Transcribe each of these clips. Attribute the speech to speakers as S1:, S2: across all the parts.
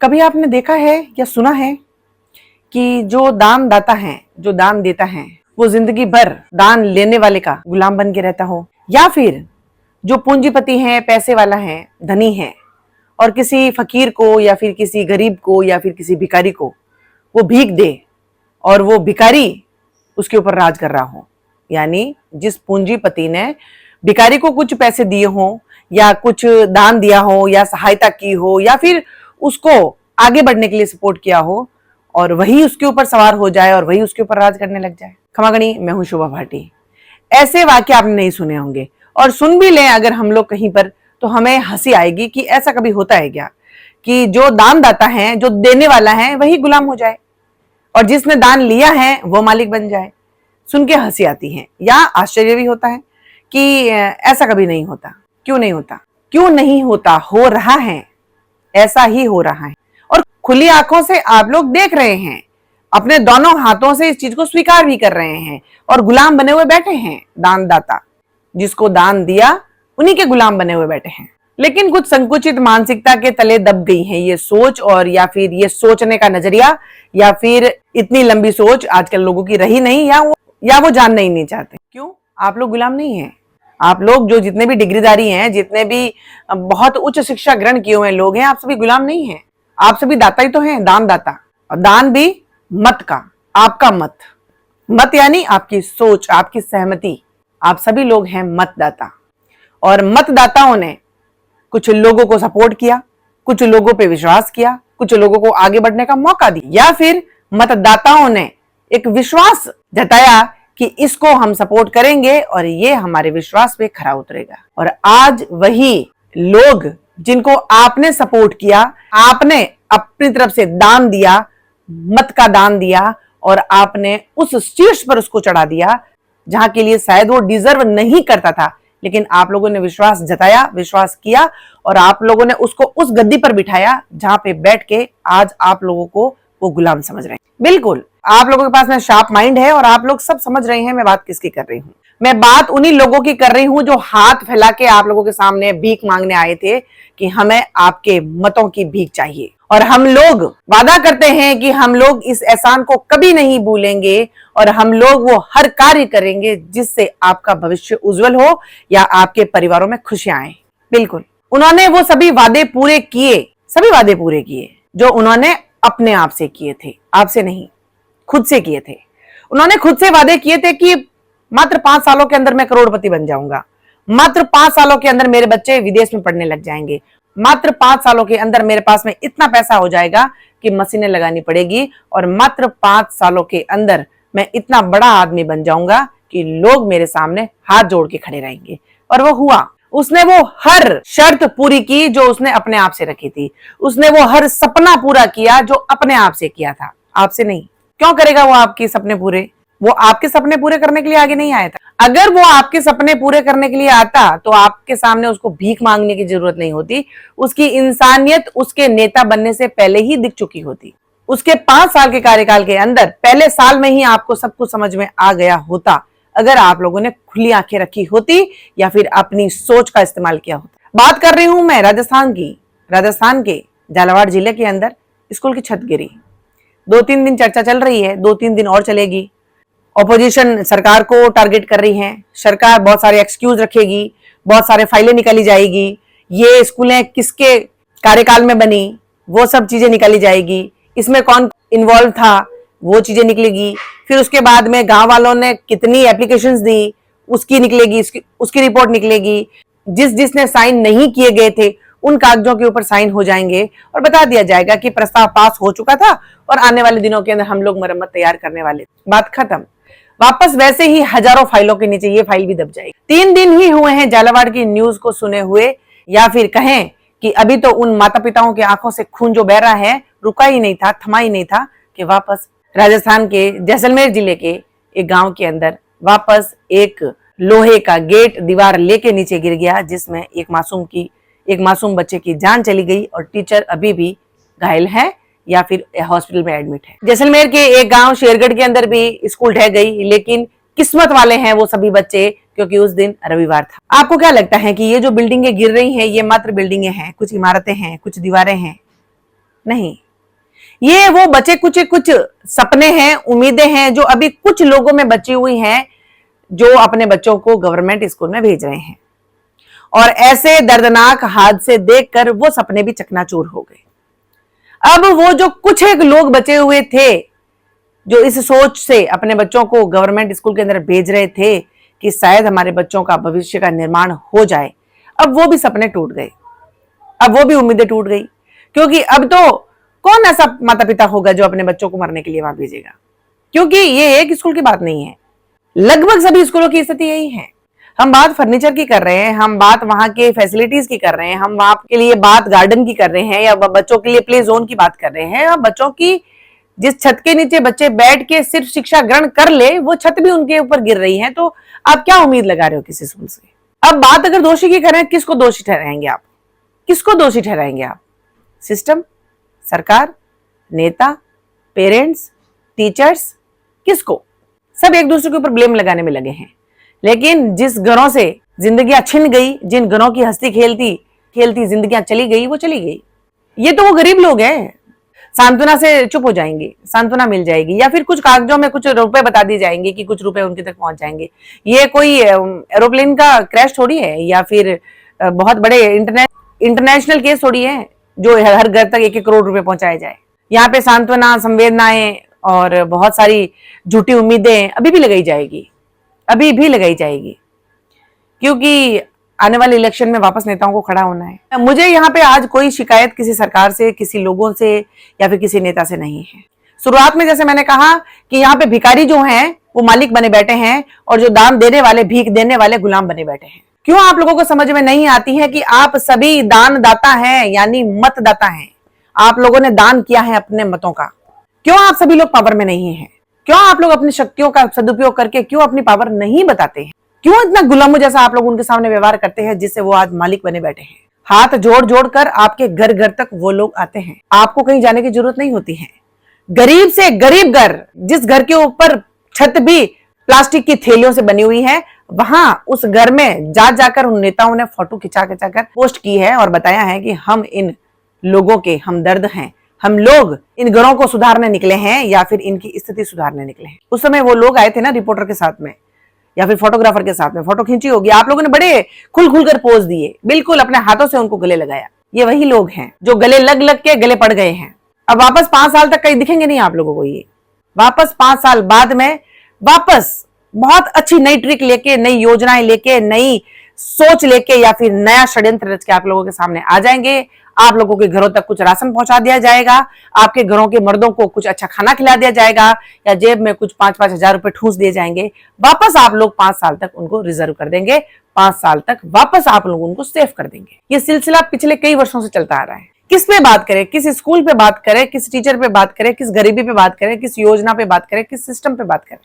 S1: कभी आपने देखा है या सुना है कि जो दान दाता है, जो दान देता है, वो जिंदगी भर दान लेने वाले का गुलाम बन के रहता हो, या फिर जो पूंजीपति है, पैसे वाला है, धनी है और किसी फकीर को या फिर किसी गरीब को या फिर किसी भिखारी को वो भीख दे और वो भिखारी उसके ऊपर राज कर रहा हो। यानी जिस पूंजीपति ने भिखारी को कुछ पैसे दिए हो या कुछ दान दिया हो या सहायता की हो या फिर उसको आगे बढ़ने के लिए सपोर्ट किया हो और वही उसके ऊपर सवार हो जाए और वही उसके ऊपर राज करने लग जाए। खमागणी, मैं हूं शोभा भाटी। ऐसे वाक्य आपने नहीं सुने होंगे और सुन भी लें अगर हम लोग कहीं पर तो हमें हंसी आएगी कि ऐसा कभी होता है क्या कि जो दान दाता है, जो देने वाला है, वही गुलाम हो जाए और जिसने दान लिया है वो मालिक बन जाए। सुन के हंसी आती है या आश्चर्य भी होता है कि ऐसा कभी नहीं होता। क्यों नहीं होता? क्यों नहीं होता? हो रहा है, ऐसा ही हो रहा है और खुली आंखों से आप लोग देख रहे हैं, अपने दोनों हाथों से इस चीज को स्वीकार भी कर रहे हैं और गुलाम बने हुए बैठे हैं। दान दाता जिसको दान दिया उन्हीं के गुलाम बने हुए बैठे हैं। लेकिन कुछ संकुचित मानसिकता के तले दब गई है ये सोच, और या फिर ये सोचने का नजरिया, या फिर इतनी लंबी सोच आजकल लोगों की रही नहीं, या वो जानना ही नहीं चाहते। क्यों? आप लोग गुलाम नहीं हैं। आप लोग जो जितने भी डिग्रीदारी हैं, जितने भी बहुत उच्च शिक्षा ग्रहण किए हुए लोग हैं, आप सभी गुलाम नहीं हैं। आप सभी दाता ही तो हैं, दान दाता। और दान भी मत का, आपका मत। मत यानी आपकी सोच, आपकी सहमति। आप सभी लोग हैं मतदाता और मतदाताओं ने कुछ लोगों को सपोर्ट किया, कुछ लोगों पे विश्वास किया, कुछ लोगों को आगे बढ़ने का मौका दिया, या फिर मतदाताओं ने एक विश्वास जताया कि इसको हम सपोर्ट करेंगे और ये हमारे विश्वास पे खरा उतरेगा। और आज वही लोग जिनको आपने सपोर्ट किया, आपने अपनी तरफ से दान दिया, मत का दान दिया और आपने उस शीर्ष पर उसको चढ़ा दिया जहां के लिए शायद वो डिजर्व नहीं करता था, लेकिन आप लोगों ने विश्वास जताया, विश्वास किया और आप लोगों ने उसको उस गद्दी पर बिठाया जहां पे बैठ के आज आप लोगों को वो गुलाम समझ रहे हैं। बिल्कुल, आप लोगों के पास में शार्प माइंड है और आप लोग सब समझ रहे हैं मैं बात किसकी कर रही हूँ। मैं बात उन्हीं लोगों की कर रही हूँ जो हाथ फैला के आप लोगों के सामने भीख मांगने आए थे कि हमें आपके मतों की भीख चाहिए। और हम लोग वादा करते हैं कि हम लोग इस एहसान को कभी नहीं भूलेंगे और हम लोग वो हर कार्य करेंगे जिससे आपका भविष्य उज्जवल हो या आपके परिवारों में खुशियां आए। बिल्कुल, उन्होंने वो सभी वादे पूरे किए, सभी वादे पूरे किए जो उन्होंने अपने आप से किए थे, आपसे नहीं, खुद से किए थे। उन्होंने खुद से वादे किए थे कि मात्र 5 सालों के अंदर मैं करोड़पति बन जाऊंगा, मात्र 5 सालों के अंदर मेरे बच्चे विदेश में पढ़ने लग जाएंगे, मात्र 5 सालों के अंदर मेरे पास में इतना पैसा हो जाएगा कि मशीनें लगानी पड़ेगी और मात्र 5 सालों के अंदर मैं इतना बड़ा आदमी बन जाऊंगा कि लोग मेरे सामने हाथ जोड़ के खड़े रहेंगे। और वो हुआ। उसने वो हर शर्त पूरी की जो उसने अपने आप से रखी थी। उसने वो हर सपना पूरा किया जो अपने आप से किया था, आपसे नहीं। क्यों करेगा वो आपके सपने पूरे? वो आपके सपने पूरे करने के लिए आगे नहीं आया था। अगर वो आपके सपने पूरे करने के लिए आता तो आपके सामने उसको भीख मांगने की जरूरत नहीं होती। उसकी इंसानियत उसके नेता बनने से पहले ही दिख चुकी होती। उसके 5 साल के कार्यकाल के अंदर पहले साल में ही आपको सब कुछ समझ में आ गया होता, अगर आप लोगों ने खुली आंखें रखी होती या फिर अपनी सोच का इस्तेमाल किया होता। बात कर रही हूं मैं राजस्थान की। राजस्थान के झालावाड़ जिले के अंदर स्कूल की छत गिरी। 2-3 दिन चर्चा चल रही है, 2-3 दिन और चलेगी। ऑपोजिशन सरकार को टारगेट कर रही है। सरकार बहुत सारे एक्सक्यूज रखेगी, बहुत सारे फाइलें निकाली जाएगी, ये स्कूलें किसके कार्यकाल में बनी वो सब चीजें निकाली जाएगी, इसमें कौन इन्वॉल्व था वो चीजें निकलेगी। फिर उसके बाद में गांव वालों ने कितनी एप्लीकेशंस दी उसकी निकलेगी, उसकी रिपोर्ट निकलेगी। जिसने साइन नहीं किए गए थे उन कागजों के ऊपर साइन हो जाएंगे और बता दिया जाएगा कि प्रस्ताव पास हो चुका था और आने वाले दिनों के अंदर हम लोग मरम्मत तैयार करने वाले। बात खत्म। वापस वैसे ही हजारों फाइलों के नीचे ये फाइल भी दब जाएगी। 3 दिन ही हुए हैं झालावाड़ की न्यूज को सुने हुए, या फिर कहें कि अभी तो उन माता पिताओं की आंखों से खून जो बह रहा है रुका ही नहीं था, थमा ही नहीं था कि वापस राजस्थान के जैसलमेर जिले के एक गांव के अंदर वापस एक लोहे का गेट दीवार लेके नीचे गिर गया, जिसमें एक मासूम बच्चे की जान चली गई और टीचर अभी भी घायल है या फिर हॉस्पिटल में एडमिट है। जैसलमेर के एक गांव शेरगढ़ के अंदर भी स्कूल ढह गई, लेकिन किस्मत वाले हैं वो सभी बच्चे क्योंकि उस दिन रविवार था। आपको क्या लगता है कि ये जो बिल्डिंगें गिर रही हैं ये मात्र बिल्डिंगें हैं, कुछ इमारतें हैं, कुछ दीवारें हैं? नहीं, ये वो बचे कुछ सपने हैं, उम्मीदें हैं जो अभी कुछ लोगों में बची हुई हैं, जो अपने बच्चों को गवर्नमेंट स्कूल में भेज रहे हैं। और ऐसे दर्दनाक हादसे देखकर वो सपने भी चकनाचूर हो गए। अब वो जो कुछ एक लोग बचे हुए थे जो इस सोच से अपने बच्चों को गवर्नमेंट स्कूल के अंदर भेज रहे थे कि शायद हमारे बच्चों का भविष्य का निर्माण हो जाए, अब वो भी सपने टूट गए, अब वो भी उम्मीदें टूट गई। क्योंकि अब तो कौन ऐसा माता पिता होगा जो अपने बच्चों को मरने के लिए वहां भेजेगा? क्योंकि ये एक स्कूल की बात नहीं है, लगभग सभी स्कूलों की स्थिति यही है। हम बात फर्नीचर की कर रहे हैं, हम बात वहां के फैसिलिटीज की कर रहे हैं, हम वहां के लिए बात गार्डन की कर रहे हैं, या बच्चों के लिए प्ले जोन की बात कर रहे हैं। हम बच्चों की जिस छत के नीचे बच्चे बैठ के सिर्फ शिक्षा ग्रहण कर ले, वो छत भी उनके ऊपर गिर रही है, तो आप क्या उम्मीद लगा रहे हो किसी स्कूल से? अब बात अगर दोषी की करें, किसको दोषी ठहराएंगे आप? किसको दोषी ठहराएंगे आप? सिस्टम, सरकार, नेता, पेरेंट्स, टीचर्स, किसको? सब एक दूसरे के ऊपर ब्लेम लगाने में लगे हैं। लेकिन जिस घरों से जिंदगियां छिन गई, जिन घरों की हंसती खेलती खेलती जिंदगियां चली गई, वो चली गई। ये तो वो गरीब लोग हैं, सांत्वना से चुप हो जाएंगे, सांत्वना मिल जाएगी, या फिर कुछ कागजों में कुछ रुपए बता दी जाएंगे कि कुछ रुपए उनके तक पहुंच जाएंगे। ये कोई एरोप्लेन का क्रैश थोड़ी है, या फिर बहुत बड़े इंटरनेशनल केस थोड़ी है जो हर घर तक 1-1 करोड़ रुपए पहुंचाए जाए। यहाँ पे सांत्वना, संवेदनाएं और बहुत सारी झूठी उम्मीदें अभी भी लगाई जाएगी, अभी भी लगाई जाएगी, क्योंकि आने वाले इलेक्शन में वापस नेताओं को खड़ा होना है। मुझे यहाँ पे आज कोई शिकायत किसी सरकार से, किसी लोगों से या फिर किसी नेता से नहीं है। शुरुआत में जैसे मैंने कहा कि यहाँ पे भिखारी जो हैं वो मालिक बने बैठे हैं, और जो दान देने वाले, भीख देने वाले गुलाम बने बैठे हैं। क्यों आप लोगों को समझ में नहीं आती है कि आप सभी दानदाता हैं, यानी मतदाता हैं। आप लोगों ने दान किया है अपने मतों का। क्यों आप सभी लोग पावर में नहीं है? क्यों आप लोग अपनी शक्तियों का सदुपयोग करके क्यों अपनी पावर नहीं बताते हैं? क्यों इतना गुलामों जैसा आप लोग उनके सामने व्यवहार करते हैं, जिससे वो आज मालिक बने बैठे हैं? हाथ जोड़ जोड़ कर आपके घर घर तक वो लोग आते हैं, आपको कहीं जाने की जरूरत नहीं होती है। गरीब से गरीब घर, जिस घर के ऊपर छत भी प्लास्टिक की थैलियों से बनी हुई है, वहां उस घर में जा जाकर उन नेताओं ने फोटो खिंचा खिंचा कर पोस्ट की है और बताया है कि हम इन लोगों के हमदर्द हैं, हम लोग इन घरों को सुधारने निकले हैं या फिर इनकी स्थिति सुधारने निकले हैं। उस समय वो लोग आए थे ना रिपोर्टर के साथ में या फिर फोटोग्राफर के साथ में, फोटो खींची होगी, आप लोगों ने बड़े खुल खुल कर पोज दिए, बिल्कुल अपने हाथों से उनको गले लगाया। ये वही लोग हैं जो गले लग लग के गले पड़ गए हैं। अब वापस 5 साल तक कहीं दिखेंगे नहीं आप लोगों को। ये वापस 5 साल बाद में वापस बहुत अच्छी नई ट्रिक लेके, नई योजनाएं लेके, नई सोच लेके या फिर नया षड्यंत्र रच के आप लोगों के सामने आ जाएंगे। आप लोगों के घरों तक कुछ राशन पहुंचा दिया जाएगा, आपके घरों के मर्दों को कुछ अच्छा खाना खिला दिया जाएगा, या जेब में कुछ 5-5 हजार रुपए ठूस दिए जाएंगे। वापस आप लोग 5 साल तक उनको रिजर्व कर देंगे, 5 साल तक वापस आप लोग उनको सेव कर देंगे। ये सिलसिला पिछले कई वर्षों से चलता आ रहा है। किस पे बात करें, किस स्कूल पे बात करें, किस टीचर पे बात करें, किस गरीबी पे बात करें, किस योजना पे बात करें, किस सिस्टम पे बात करें,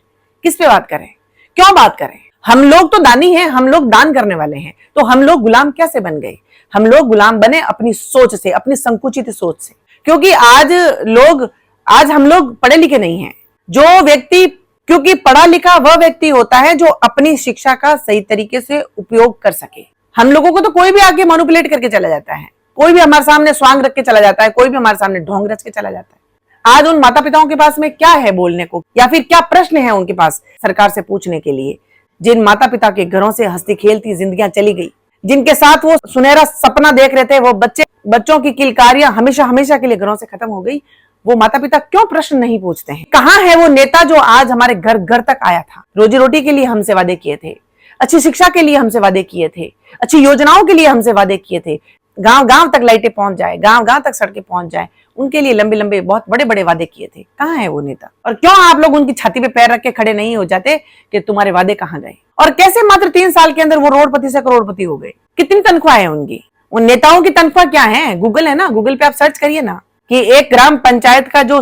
S1: किस पे बात करें, क्यों बात करें? हम लोग तो दानी हैं, हम लोग दान करने वाले हैं, तो हम लोग गुलाम कैसे बन गए? हम लोग गुलाम बने अपनी सोच से, अपनी संकुचित सोच से। क्योंकि आज हम लोग पढ़े लिखे नहीं हैं। जो व्यक्ति, क्योंकि पढ़ा लिखा वह व्यक्ति होता है जो अपनी शिक्षा का सही तरीके से उपयोग कर सके। हम लोगों को तो कोई भी आके मैनिपुलेट करके चला जाता है, कोई भी हमारे सामने स्वांग रख के चला जाता है, कोई भी हमारे सामने ढोंग रच के चला जाता है। आज उन माता पिताओं के पास में क्या है बोलने को, या फिर क्या प्रश्न है उनके पास सरकार से पूछने के लिए? जिन माता पिता के घरों से हंसती खेलती जिंदगियां चली गई, जिनके साथ वो सुनहरा सपना देख रहे थे, वो बच्चों की किलकारियां हमेशा हमेशा के लिए घरों से खत्म हो गई। वो माता पिता क्यों प्रश्न नहीं पूछते हैं? कहाँ है वो नेता जो आज हमारे घर घर तक आया था? रोजी रोटी के लिए हमसे वादे किए थे, अच्छी शिक्षा के लिए हमसे वादे किए थे, अच्छी योजनाओं के लिए हमसे वादे किए थे, गांव गांव तक लाइटें पहुंच जाए, गांव गांव तक सड़कें पहुंच जाए, उनके लिए लंबे लंबे बहुत बड़े बड़े वादे किए थे। कहाँ है वो नेता? और क्यों आप लोग उनकी छाती पे पैर रख के खड़े नहीं हो जाते कि तुम्हारे वादे कहाँ गए? और कैसे मात्र 3 साल के अंदर वो रोडपति से करोड़पति हो गए? कितनी तनख्वाह है उनकी? उन नेताओं की तनख्वाह क्या है? गूगल है ना, गूगल पे आप सर्च करिए ना कि एक ग्राम पंचायत का जो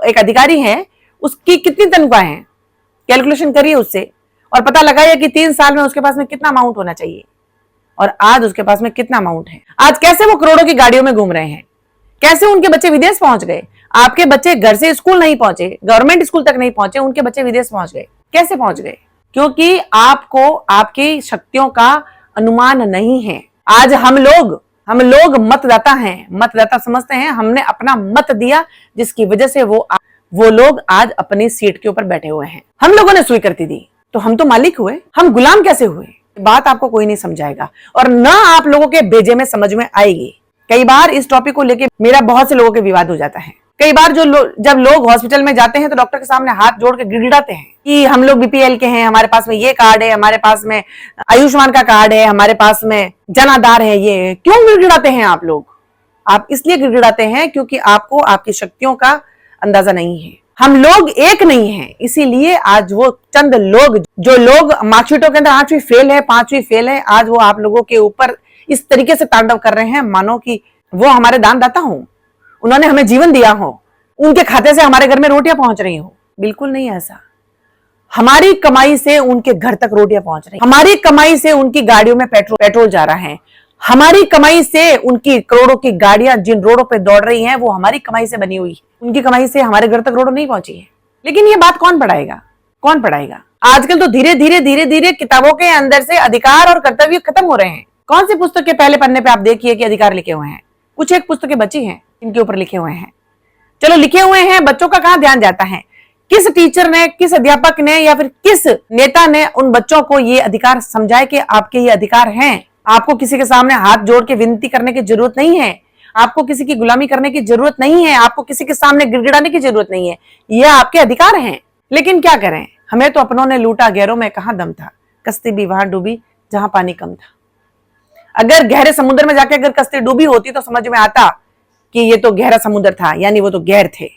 S1: एक अधिकारी है उसकी कितनी तनख्वाह है, कैलकुलेशन करिए उससे और पता लगाइए कि 3 साल में उसके पास में कितना अमाउंट होना चाहिए और आज उसके पास में कितना अमाउंट है। आज कैसे वो करोड़ों की गाड़ियों में घूम रहे हैं, कैसे उनके बच्चे विदेश पहुंच गए। आपके बच्चे घर से स्कूल नहीं पहुंचे, गवर्नमेंट स्कूल तक नहीं पहुंचे, उनके बच्चे विदेश पहुंच गए। कैसे पहुंच गए? क्योंकि आपको आपकी शक्तियों का अनुमान नहीं है। आज हम लोग हम लोग मतदाता हैं, मतदाता समझते हैं, हमने अपना मत दिया जिसकी वजह से वो लोग आज अपनी सीट के ऊपर बैठे हुए हैं। हम लोगों ने स्वीकृति दी तो हम तो मालिक हुए, हम गुलाम कैसे हुए? बात आपको कोई नहीं समझाएगा और ना आप लोगों के बेजे में समझ में आएगी। कई बार इस टॉपिक को लेके मेरा बहुत से लोगों के विवाद हो जाता है। कई बार जब लोग हॉस्पिटल में जाते हैं तो डॉक्टर के सामने हाथ जोड़ के गिड़गिड़ाते हैं कि हम लोग बीपीएल के हैं, हमारे पास में ये कार्ड है, हमारे पास में आयुष्मान का कार्ड है, हमारे पास में जन आधार है। ये क्यों गिड़गिड़ाते हैं आप लोग? आप इसलिए गिड़गिड़ाते हैं क्योंकि आपको आपकी शक्तियों का अंदाजा नहीं है। हम लोग एक नहीं है, इसीलिए आज वो चंद लोग जो लोग मार्कशीटों के अंदर 8वीं फेल है, 5वीं फेल है, आज वो आप लोगों के ऊपर इस तरीके से तांडव कर रहे हैं मानो कि वो हमारे दानदाता हों, उन्होंने हमें जीवन दिया हो, उनके खाते से हमारे घर में रोटियां पहुंच रही हो। बिल्कुल नहीं ऐसा। हमारी कमाई से उनके घर तक रोटियां पहुंच रही, हमारी कमाई से उनकी गाड़ियों में पेट्रोल जा रहा है, हमारी कमाई से उनकी करोड़ों की गाड़ियां जिन रोडों पे दौड़ रही हैं वो हमारी कमाई से बनी हुई है। उनकी कमाई से हमारे घर तक रोड नहीं पहुंची है। लेकिन ये बात कौन पढ़ाएगा? कौन पढ़ाएगा? आजकल तो धीरे धीरे किताबों के अंदर से अधिकार और कर्तव्य खत्म हो रहे हैं। कौन सी पुस्तक के पहले पन्ने पे आप देखिए कि अधिकार लिखे हुए हैं? कुछ एक पुस्तकें बची हैं इनके ऊपर लिखे हुए हैं। चलो लिखे हुए हैं, बच्चों का कहां ध्यान जाता है? किस टीचर ने, किस अध्यापक ने या फिर किस नेता ने उन बच्चों को ये अधिकार समझाए कि आपके ये अधिकार हैं? आपको किसी के सामने हाथ जोड़ के विनती करने की जरूरत नहीं है, आपको किसी की गुलामी करने की जरूरत नहीं है, आपको किसी के सामने गिड़गिड़ाने की जरूरत नहीं है। ये आपके अधिकार हैं। लेकिन क्या करें, हमें तो अपनों ने लूटा, गैरों में कहां दम था। कश्ती भी वहां डूबी जहां पानी कम था। अगर गहरे समुद्र में जाके अगर कश्ती डूबी होती तो समझ में आता कि ये तो गहरा समुद्र था, यानी वो तो गैर थे।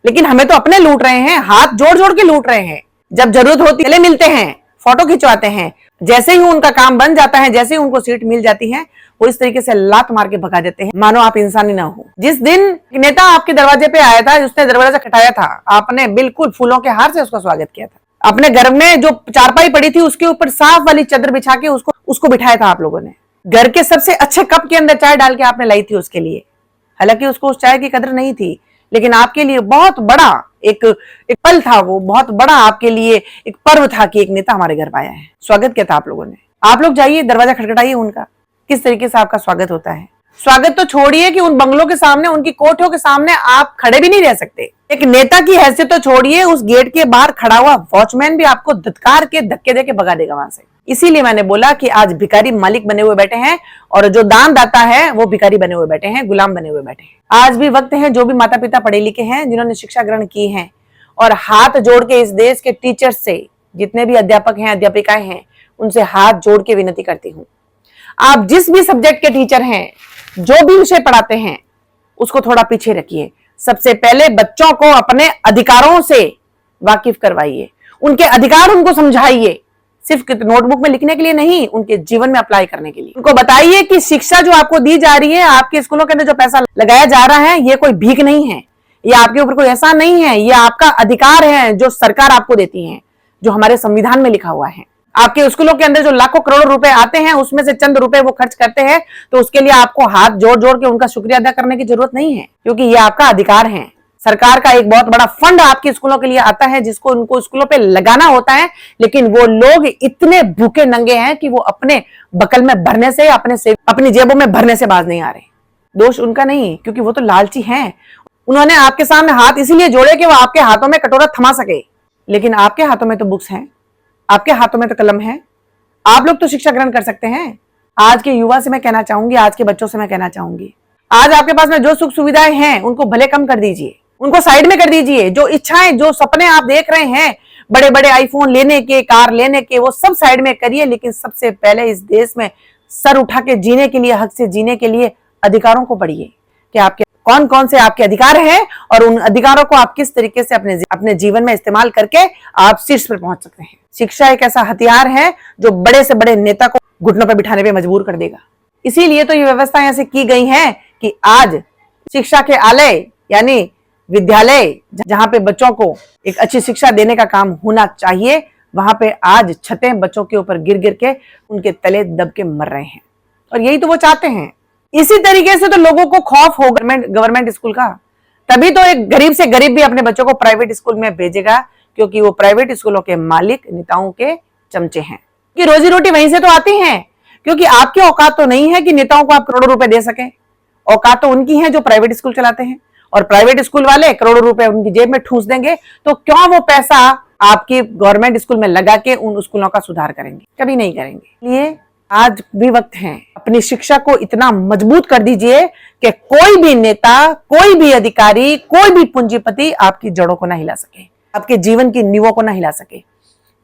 S1: लेकिन हमें तो अपने लूट रहे हैं, हाथ जोड़ जोड़ के लूट रहे हैं। जब जरूरत होती है मिलते हैं, फोटो खिंचवाते हैं, जैसे ही उनका काम बन जाता है, जैसे ही उनको सीट मिल जाती है, वो इस तरीके से लात मार के भगा देते हैं मानो आप इंसान ही ना हो। जिस दिन नेता आपके दरवाजे पे आया था, उसने दरवाजा खटाया था, आपने बिल्कुल फूलों के हार से उसका स्वागत किया था। अपने घर में जो चारपाई पड़ी थी उसके ऊपर साफ वाली चादर बिछा के उसको बिठाया था आप लोगों ने। घर के सबसे अच्छे कप के अंदर चाय डाल के आपने लाई थी उसके लिए। हालांकि उसको उस चाय की कदर नहीं थी, लेकिन आपके लिए बहुत बड़ा एक पल था, वो बहुत बड़ा आपके लिए एक पर्व था कि एक नेता हमारे घर आया है। स्वागत किया था आप लोगों ने। आप लोग जाइए, दरवाजा खटखटाइए उनका, किस तरीके से आपका स्वागत होता है। स्वागत तो छोड़िए कि उन बंगलों के सामने, उनकी कोठियों के सामने आप खड़े भी नहीं रह सकते। एक नेता की हैसियत तो छोड़िए, उस गेट के बाहर खड़ा हुआ वॉचमैन भी आपको धत्कार के धक्के देके भगा देगा वहां से। इसीलिए मैंने बोला कि आज भिखारी मालिक बने हुए बैठे हैं और जो दान दाता है वो भिखारी बने हुए बैठे हैं, गुलाम बने हुए बैठे हैं। आज भी वक्त है, जो भी माता पिता पढ़े लिखे हैं, जिन्होंने शिक्षा ग्रहण की है, और हाथ जोड़ के इस देश के टीचर्स से, जितने भी अध्यापक हैं, अध्यापिकाएं हैं, उनसे हाथ जोड़ के विनती करती हूँ, आप जिस भी सब्जेक्ट के टीचर हैं, जो भी विषय पढ़ाते हैं, उसको थोड़ा पीछे रखिए। सबसे पहले बच्चों को अपने अधिकारों से वाकिफ करवाइए, उनके अधिकार उनको समझाइए, सिर्फ नोटबुक में लिखने के लिए नहीं, उनके जीवन में अप्लाई करने के लिए। उनको बताइए कि शिक्षा जो आपको दी जा रही है, आपके स्कूलों के अंदर जो पैसा लगाया जा रहा है, ये कोई भीख नहीं है, ये आपके ऊपर कोई ऐसा नहीं है, ये आपका अधिकार है जो सरकार आपको देती है, जो हमारे संविधान में लिखा हुआ है। आपके स्कूलों के अंदर जो लाखों करोड़ों रुपए आते हैं, उसमें से चंद रुपए वो खर्च करते हैं, तो उसके लिए आपको हाथ जोड़ जोड़ के उनका शुक्रिया अदा करने की जरूरत नहीं है, क्योंकि ये आपका अधिकार है। सरकार का एक बहुत बड़ा फंड आपके स्कूलों के लिए आता है, जिसको उनको स्कूलों पे लगाना होता है, लेकिन वो लोग इतने भूखे नंगे हैं कि वो अपने बकल में भरने से, अपनी जेबों में भरने से बाज नहीं आ रहे। दोष उनका नहीं, क्योंकि वो तो लालची हैं। उन्होंने आपके सामने हाथ इसलिए जोड़े कि वो आपके हाथों में कटोरा थमा सके, लेकिन आपके हाथों में तो बुक्स हैं, आपके हाथों में तो कलम है, आप लोग तो शिक्षा ग्रहण कर सकते हैं। आज के युवा से मैं कहना चाहूंगी, आज के बच्चों से मैं कहना चाहूंगी, आज आपके पास में जो सुख सुविधाएं हैं उनको भले कम कर दीजिए, उनको साइड में कर दीजिए। जो इच्छाएं, जो सपने आप देख रहे हैं, बड़े बड़े आईफोन लेने के, कार लेने के, वो सब साइड में करिए। लेकिन सबसे पहले इस देश में सर उठा के जीने के लिए, हक से जीने के लिए अधिकारों को पढ़िए कि आपके कौन कौन से आपके अधिकार हैं और उन अधिकारों को आप किस तरीके से अपने जीवन में इस्तेमाल करके आप शीर्ष पर पहुंच सकते हैं। शिक्षा एक ऐसा हथियार है जो बड़े से बड़े नेता को घुटनों पर बिठाने पे मजबूर कर देगा। इसीलिए तो ये व्यवस्था ऐसे की गई है कि आज शिक्षा के आलय यानी विद्यालय, जहां पे बच्चों को एक अच्छी शिक्षा देने का काम होना चाहिए, वहां पे आज छतें बच्चों के ऊपर गिर गिर के उनके तले दब के मर रहे हैं। और यही तो वो चाहते हैं। इसी तरीके से तो लोगों को खौफ हो गवर्नमेंट स्कूल का, तभी तो एक गरीब से गरीब भी अपने बच्चों को प्राइवेट स्कूल में भेजेगा, क्योंकि वो प्राइवेट स्कूलों के मालिक नेताओं के चमचे हैं कि रोजी रोटी वहीं से तो आती है। क्योंकि आपकी औकात तो नहीं है कि नेताओं को आप करोड़ों रुपए दे सकें। औकात तो उनकी है जो प्राइवेट स्कूल चलाते हैं, और प्राइवेट स्कूल वाले करोड़ों रुपए उनकी जेब में ठूस देंगे, तो क्यों वो पैसा आपके गवर्नमेंट स्कूल में लगा के उन स्कूलों का सुधार करेंगे? कभी नहीं करेंगे। इसलिए आज भी वक्त है, अपनी शिक्षा को इतना मजबूत कर दीजिए कि कोई भी नेता, कोई भी अधिकारी, कोई भी पूंजीपति आपकी जड़ों को ना हिला सके, आपके जीवन की नींवों को ना हिला सके।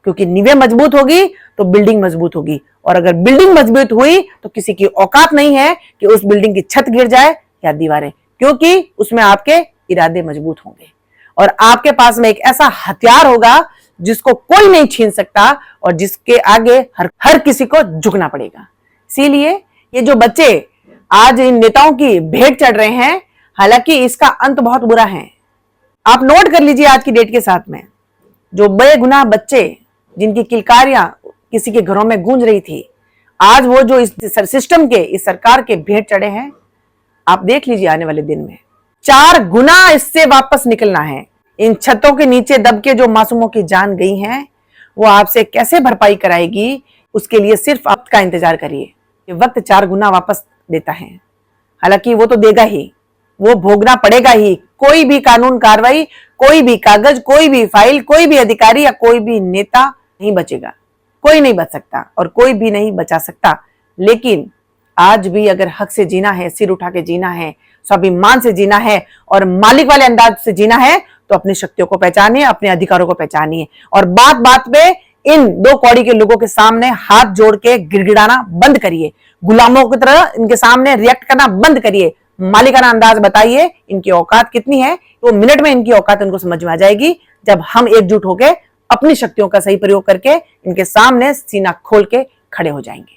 S1: क्योंकि नींवें मजबूत होगी तो बिल्डिंग मजबूत होगी, और अगर बिल्डिंग मजबूत हुई तो किसी की औकात नहीं है कि उस बिल्डिंग की छत गिर जाए या दीवारें, क्योंकि उसमें आपके इरादे मजबूत होंगे और आपके पास में एक ऐसा हथियार होगा जिसको कोई नहीं छीन सकता और जिसके आगे हर किसी को झुकना पड़ेगा। इसीलिए ये जो बच्चे आज इन नेताओं की भेंट चढ़ रहे हैं, हालांकि इसका अंत बहुत बुरा है। आप नोट कर लीजिए आज की डेट के साथ में, जो बेगुनाह बच्चे जिनकी किलकारियां किसी के घरों में गूंज रही थी, आज वो जो इस सिस्टम के, इस सरकार के भेंट चढ़े हैं। आप देख लीजिए आने वाले दिन में 4 गुना इससे वापस निकलना है। इन छतों के नीचे दब के जो मासूमों की जान गई हैं, वो आपसे कैसे भरपाई कराएगी, उसके लिए सिर्फ वक्त का इंतजार करिए। ये वक्त 4 गुना वापस देता है। हालांकि वो तो देगा ही, वो भोगना पड़ेगा ही। कोई भी कानून कार्रवाई, कोई भी कागज, कोई भी फाइल, कोई भी अधिकारी या कोई भी नेता नहीं बचेगा। कोई नहीं बच सकता और कोई भी नहीं बचा सकता। लेकिन आज भी अगर हक से जीना है, सिर उठा के जीना है, स्वाभिमान से जीना है और मालिक वाले अंदाज से जीना है, तो अपनी शक्तियों को पहचानिए, अपने अधिकारों को पहचानिए और बात बात पे इन 2 कौड़ी के लोगों के सामने हाथ जोड़ के गिड़गिड़ाना बंद करिए। गुलामों की तरह इनके सामने रिएक्ट करना बंद करिए। मालिकाना अंदाज बताइए इनकी औकात कितनी है, तो मिनट में इनकी औकात इनको समझ में आ जाएगी जब हम एकजुट होकर अपनी शक्तियों का सही प्रयोग करके इनके सामने सीना खोल के खड़े हो जाएंगे।